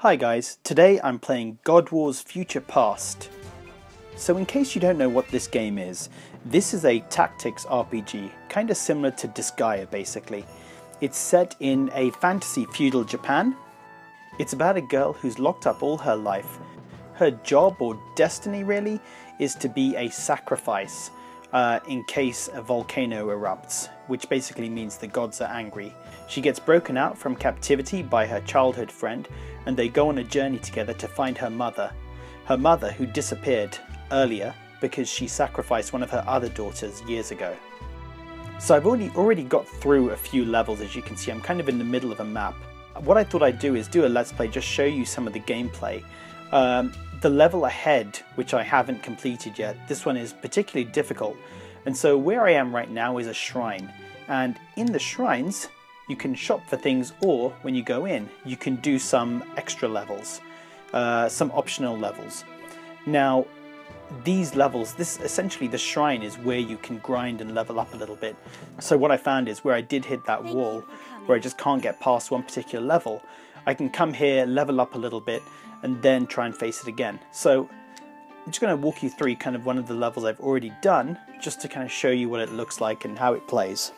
Hi guys, today I'm playing God Wars Future Past. So in case you don't know what this game is, this is a tactics RPG, kinda similar to Disgaea basically. It's set in a fantasy feudal Japan. It's about a girl who's locked up all her life. Her job, or destiny really, is to be a sacrifice in case a volcano erupts, which basically means the gods are angry. She gets broken out from captivity by her childhood friend, and they go on a journey together to find her mother who disappeared earlier because she sacrificed one of her other daughters years ago. So I've already got through a few levels. As you can see, I'm kind of in the middle of a map. What I thought I'd do is do a let's play, just show you some of the gameplay. The level ahead, which I haven't completed yet, this one is particularly difficult, and so where I am right now is a shrine, and in the shrines you can shop for things, or when you go in you can do some extra levels, some optional levels. Now these levels, essentially the shrine is where you can grind and level up a little bit. So what I found is where I did hit that wall where I just can't get past one particular level, I can come here, level up a little bit, and then try and face it again. So I'm just going to walk you through kind of one of the levels I've already done, just to kind of show you what it looks like and how it plays.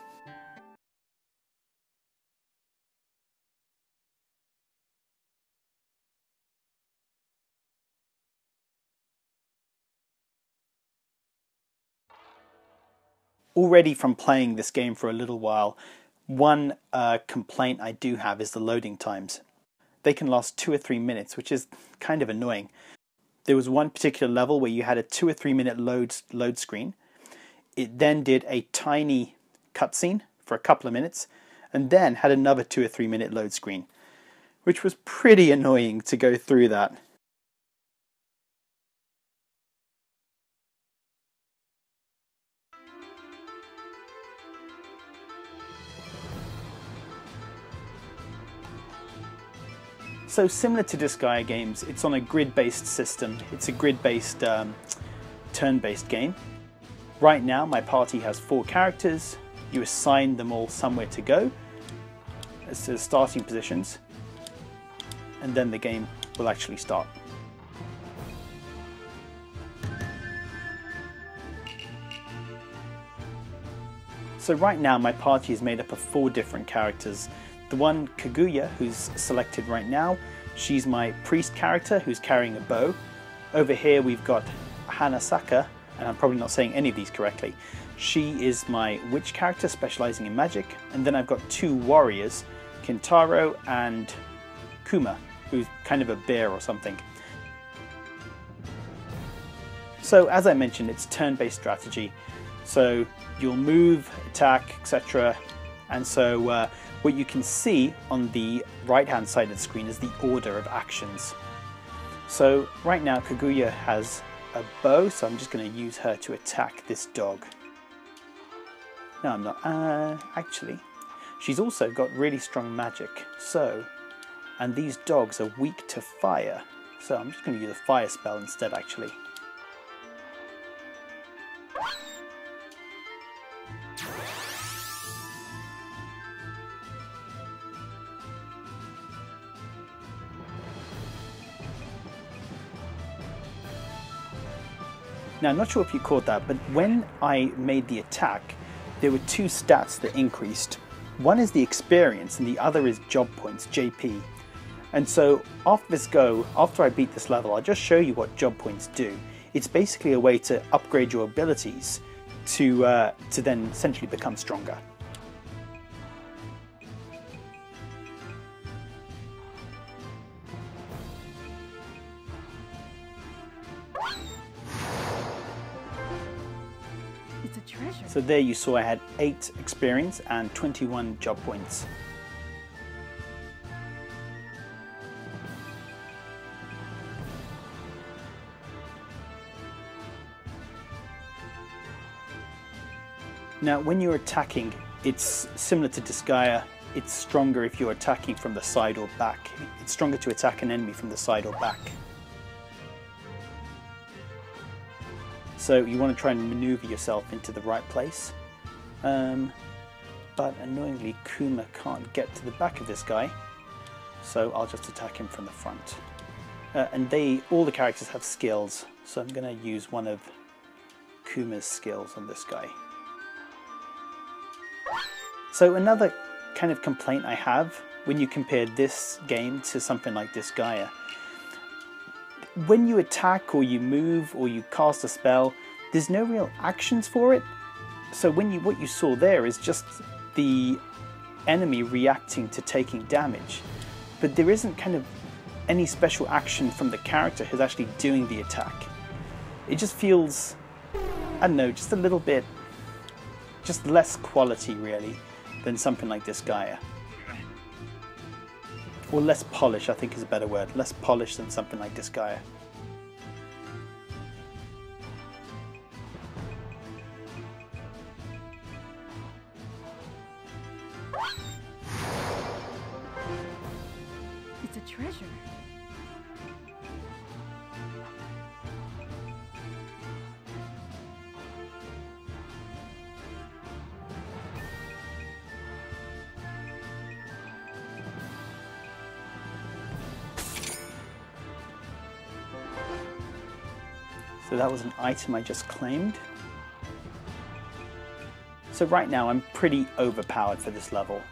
Already from playing this game for a little while, one complaint I do have is the loading times. They can last 2 or 3 minutes, which is kind of annoying. There was one particular level where you had a 2 or 3 minute load screen. It then did a tiny cutscene for a couple of minutes, and then had another 2 or 3 minute load screen, which was pretty annoying to go through that. So similar to Disgaea games, it's on a grid-based system. It's a grid-based, turn-based game. Right now my party has 4 characters. You assign them all somewhere to go as to starting positions, and then the game will actually start. So right now my party is made up of 4 different characters. The one, Kaguya, who's selected right now, she's my priest character who's carrying a bow. Over here we've got Hanasaka, and I'm probably not saying any of these correctly. She is my witch character specializing in magic. And then I've got 2 warriors, Kintaro and Kuma, who's kind of a bear or something. So as I mentioned, it's turn-based strategy. So you'll move, attack, etc. And so what you can see on the right hand side of the screen is the order of actions. So right now Kaguya has a bow, so I'm just going to use her to attack this dog. No, I'm not. Actually, she's also got really strong magic. So, and these dogs are weak to fire. So I'm just going to use a fire spell instead actually. Now, I'm not sure if you caught that, but when I made the attack, there were 2 stats that increased. One is the experience and the other is job points, JP. And so after this go, after I beat this level, I'll just show you what job points do. It's basically a way to upgrade your abilities to then essentially become stronger. So there you saw I had 8 experience and 21 job points. Now when you're attacking, it's similar to Disgaea. It's stronger if you're attacking from the side or back. It's stronger to attack an enemy from the side or back. So you want to try and maneuver yourself into the right place. But annoyingly Kuma can't get to the back of this guy. so I'll just attack him from the front. And all the characters have skills, so I'm going to use one of Kuma's skills on this guy. So another kind of complaint I have when you compare this game to something like Disgaea, when you attack or you move or you cast a spell, there's no real actions for it. So what you saw there is just the enemy reacting to taking damage, but there isn't kind of any special action from the character who's actually doing the attack. It just feels, I don't know, just a little bit, just less quality really than something like Disgaea. Or less polish, I think is a better word. Less polish than something like Disgaea. It's a treasure. So that was an item I just claimed. So right now I'm pretty overpowered for this level.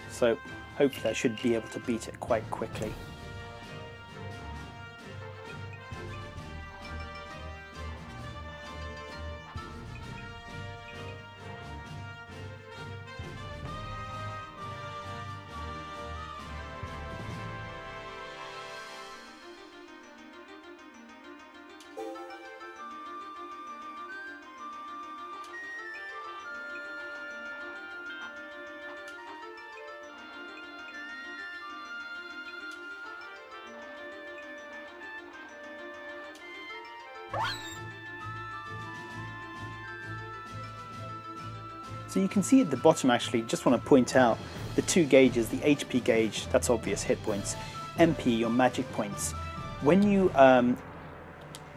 So hopefully I should be able to beat it quite quickly. So you can see at the bottom, actually, just want to point out the two gauges, the HP gauge, that's obvious, hit points, MP, your magic points. When you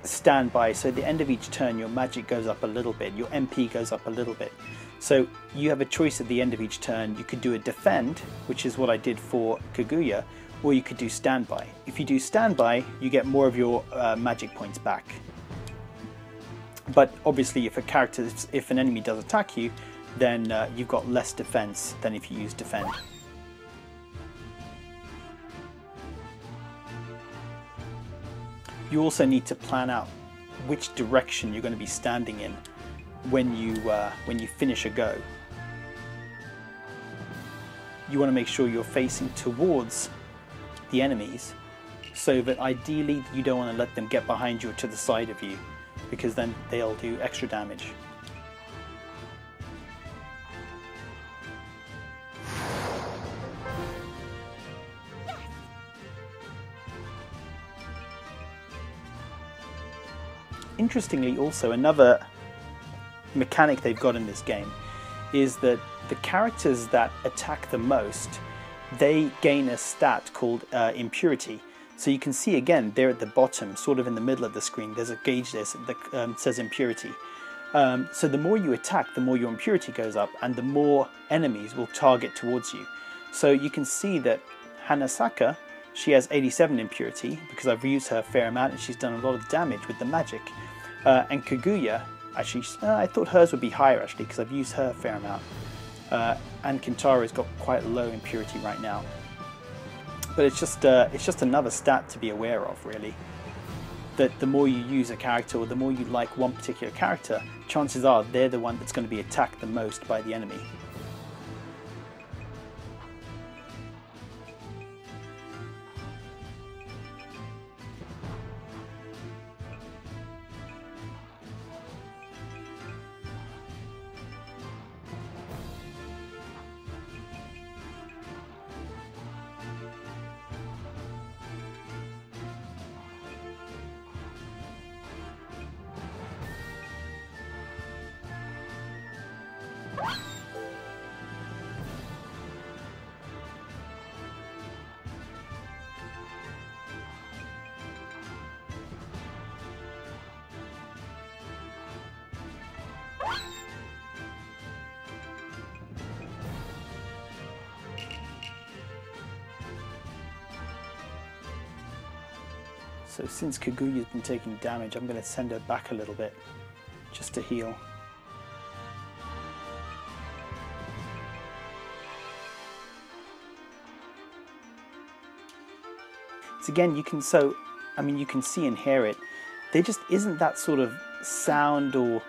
stand by, so at the end of each turn your magic goes up a little bit, your MP goes up a little bit. So you have a choice at the end of each turn. You could do a defend, which is what I did for Kaguya, or you could do standby. If you do standby, you get more of your magic points back. But obviously if an enemy does attack you, then you've got less defense than if you use defend. You also need to plan out which direction you're going to be standing in when you finish a go. You want to make sure you're facing towards the enemies, so that ideally you don't want to let them get behind you or to the side of you, because then they'll do extra damage. Interestingly, also another mechanic they've got in this game is that the characters that attack the most, they gain a stat called impurity. So you can see again there at the bottom, sort of in the middle of the screen, there's a gauge there that says impurity. So the more you attack, the more your impurity goes up, and the more enemies will target towards you. So you can see that Hanasaka, she has 87 impurity because I've used her a fair amount and she's done a lot of damage with the magic. And Kaguya, actually, I thought hers would be higher actually because I've used her a fair amount. And Kintaro's got quite low impurity right now. But it's just another stat to be aware of, really. That the more you use a character, or the more you like one particular character, chances are they're the one that's going to be attacked the most by the enemy. So since Kaguya's been taking damage, I'm going to send her back a little bit, just to heal. So again, you can see and hear it. There just isn't that sort of sound or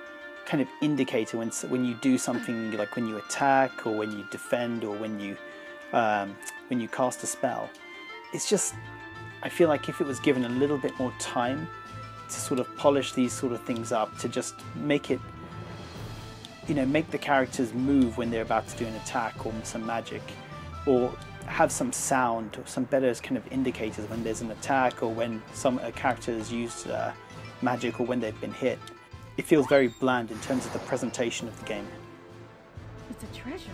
kind of indicator when you do something, like when you attack or when you defend or when you cast a spell. It's just, I feel like if it was given a little bit more time to sort of polish these sort of things up, to just make it, make the characters move when they're about to do an attack or some magic, or have some sound or some better kind of indicators when there's an attack or when a character has used magic or when they've been hit. It feels very bland in terms of the presentation of the game. It's a treasure.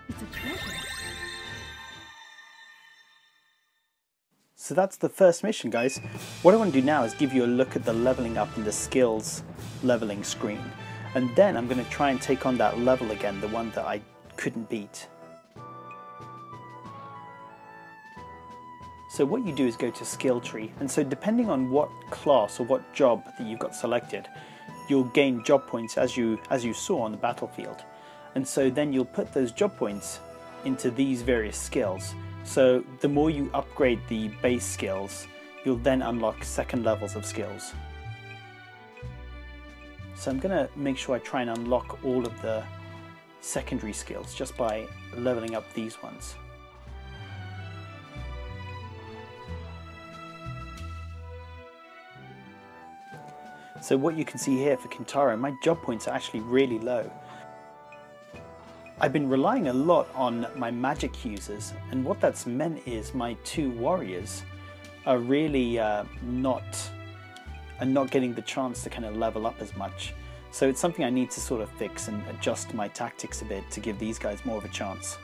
It's a treasure. So that's the first mission, guys. What I want to do now is give you a look at the leveling up and the skills leveling screen. And then I'm going to try and take on that level again, the one that I couldn't beat. So what you do is go to skill tree, and so depending on what class or what job that you've got selected, you'll gain job points as you saw on the battlefield. And so then you'll put those job points into these various skills. So the more you upgrade the base skills, you'll then unlock second levels of skills. So I'm going to make sure I try and unlock all of the secondary skills just by leveling up these ones. So what you can see here for Kintaro, my job points are actually really low. I've been relying a lot on my magic users, and what that's meant is my two warriors are really not getting the chance to kind of level up as much. So it's something I need to sort of fix and adjust my tactics a bit to give these guys more of a chance.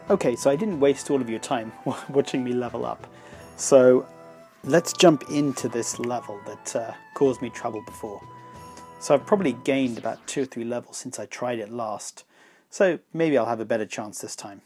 Okay, so I didn't waste all of your time watching me level up. So let's jump into this level that caused me trouble before. So I've probably gained about 2 or 3 levels since I tried it last, so maybe I'll have a better chance this time.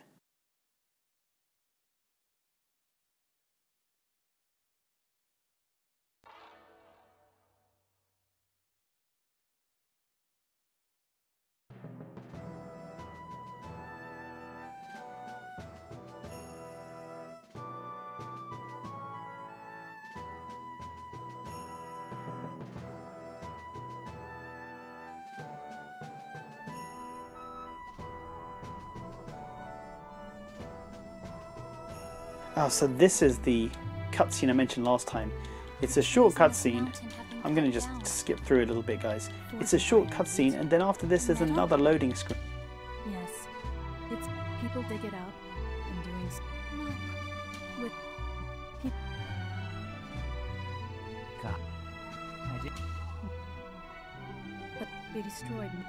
Oh, so this is the cutscene I mentioned last time. It's a short cutscene. I'm going to just skip through a little bit, guys. It's a short cutscene, and then after this there's another loading screen. Yes. It's people dig it up and doing with people. God. I did. But they destroyed me.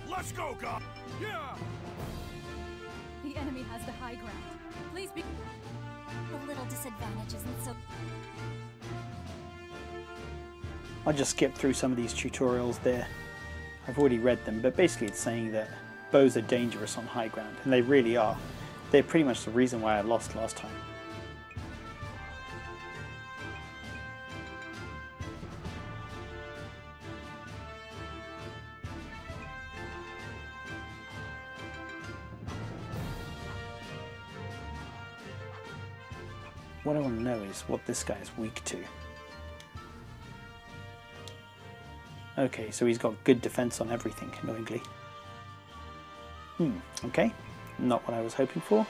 Let's go, God! Yeah! The enemy has the high ground. Please be. The little disadvantage isn't so. I'll just skip through some of these tutorials there. I've already read them, but basically it's saying that bows are dangerous on high ground, and they really are. They're pretty much the reason why I lost last time. What I want to know is what this guy is weak to. Okay, so he's got good defense on everything, annoyingly. Okay. Not what I was hoping for.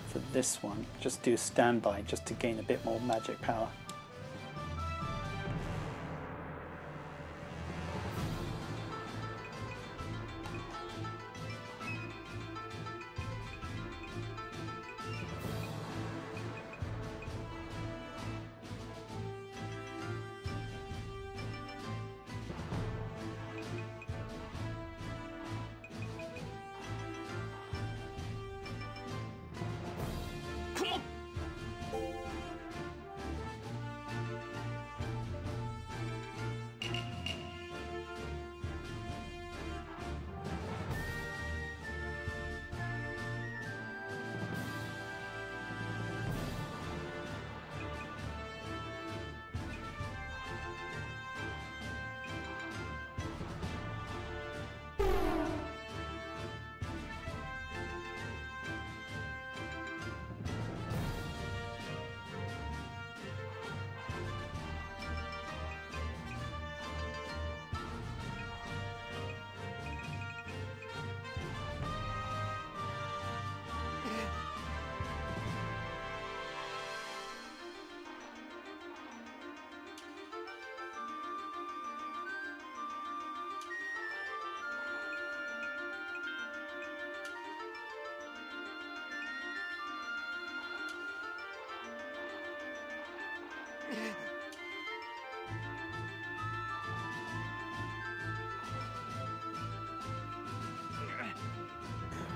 For this one, just do a standby just to gain a bit more magic power.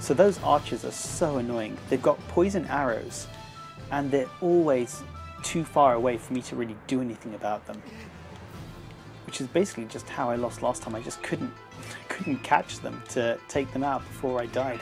So those archers are so annoying. They've got poison arrows and they're always too far away for me to really do anything about them. Which is basically just how I lost last time. I just couldn't catch them to take them out before I died.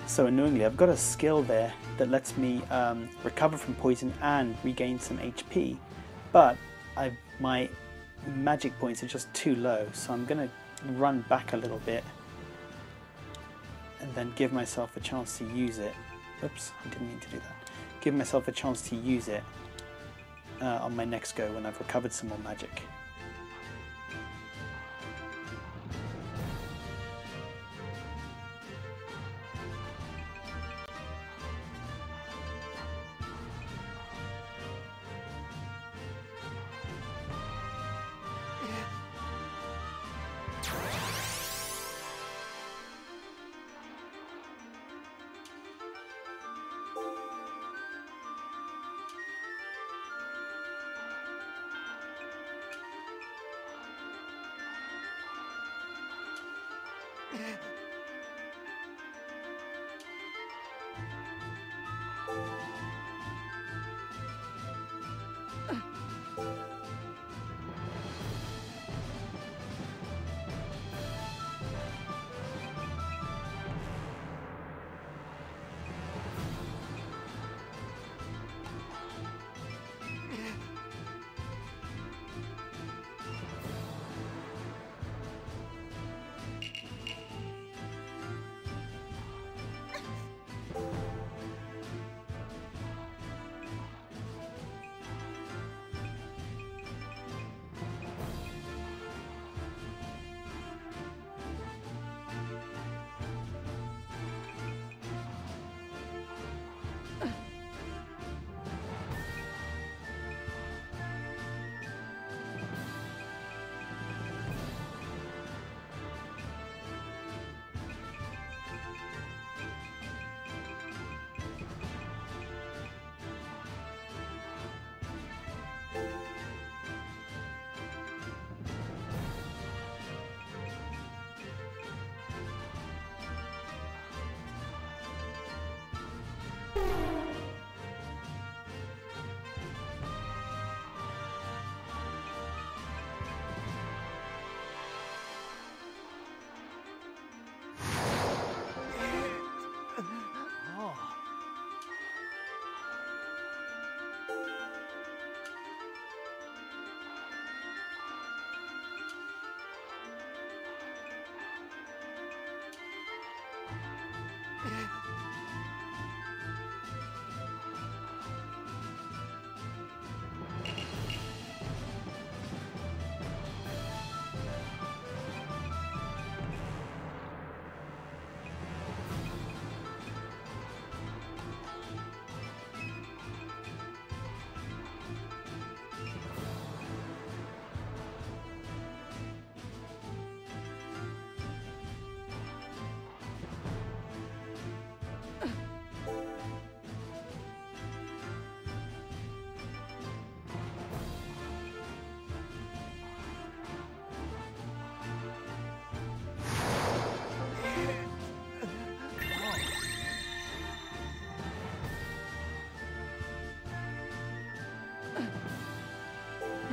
So annoyingly, I've got a skill there that lets me recover from poison and regain some HP, but my magic points are just too low, so I'm going to run back a little bit and then give myself a chance to use it. Oops, I didn't mean to do that. Give myself a chance to use it on my next go when I've recovered some more magic.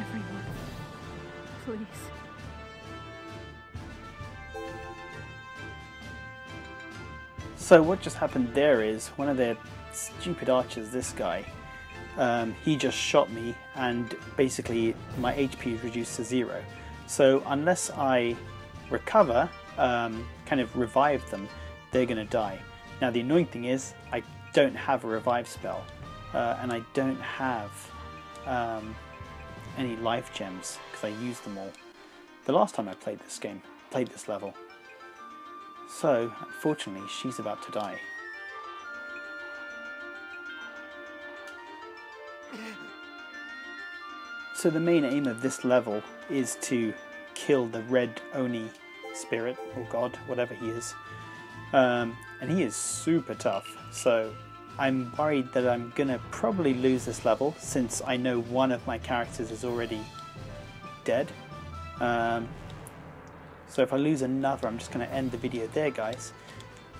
Everyone, please. So what just happened there is one of their stupid archers, this guy, he just shot me and basically my HP is reduced to 0. So unless I recover, kind of revive them, they're going to die. Now the annoying thing is I don't have a revive spell and I don't have any life gems because I used them all the last time I played this level. So unfortunately she's about to die. So the main aim of this level is to kill the red Oni spirit or god, whatever he is, and he is super tough. So I'm worried that I'm gonna probably lose this level since I know one of my characters is already dead. So if I lose another, I'm just going to end the video there, guys,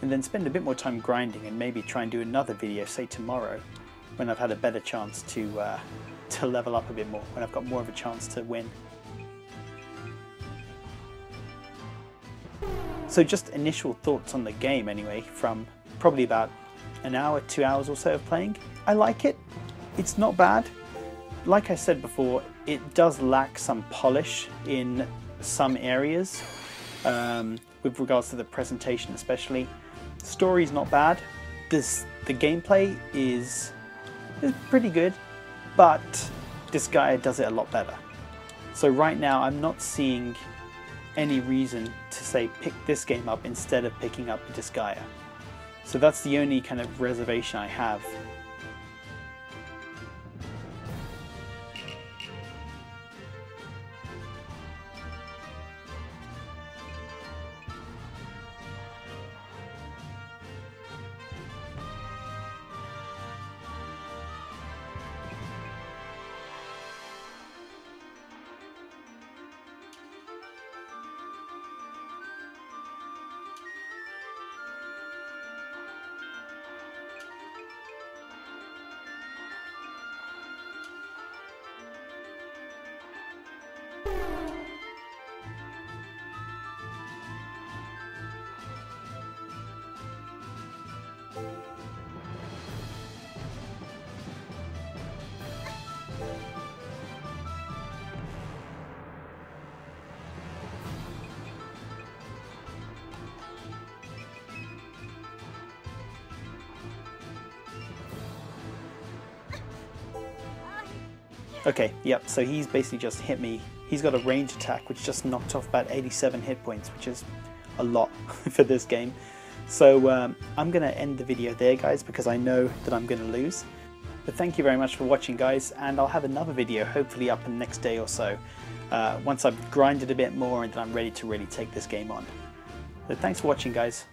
and then spend a bit more time grinding and maybe try and do another video, say tomorrow, when I've had a better chance to level up a bit more, when I've got more of a chance to win. So just initial thoughts on the game anyway, from probably about an hour, 2 hours or so of playing. I like it. It's not bad. Like I said before, it does lack some polish in some areas, with regards to the presentation especially. Story's not bad. The gameplay is pretty good, but Disgaea does it a lot better. So right now I'm not seeing any reason to say pick this game up instead of picking up Disgaea. So that's the only kind of reservation I have. Okay, yep, so he's basically just hit me. He's got a range attack which just knocked off about 87 hit points, which is a lot for this game. So I'm going to end the video there, guys, because I know that I'm going to lose. But thank you very much for watching, guys, and I'll have another video hopefully up in the next day or so, once I've grinded a bit more and then I'm ready to really take this game on. So thanks for watching, guys.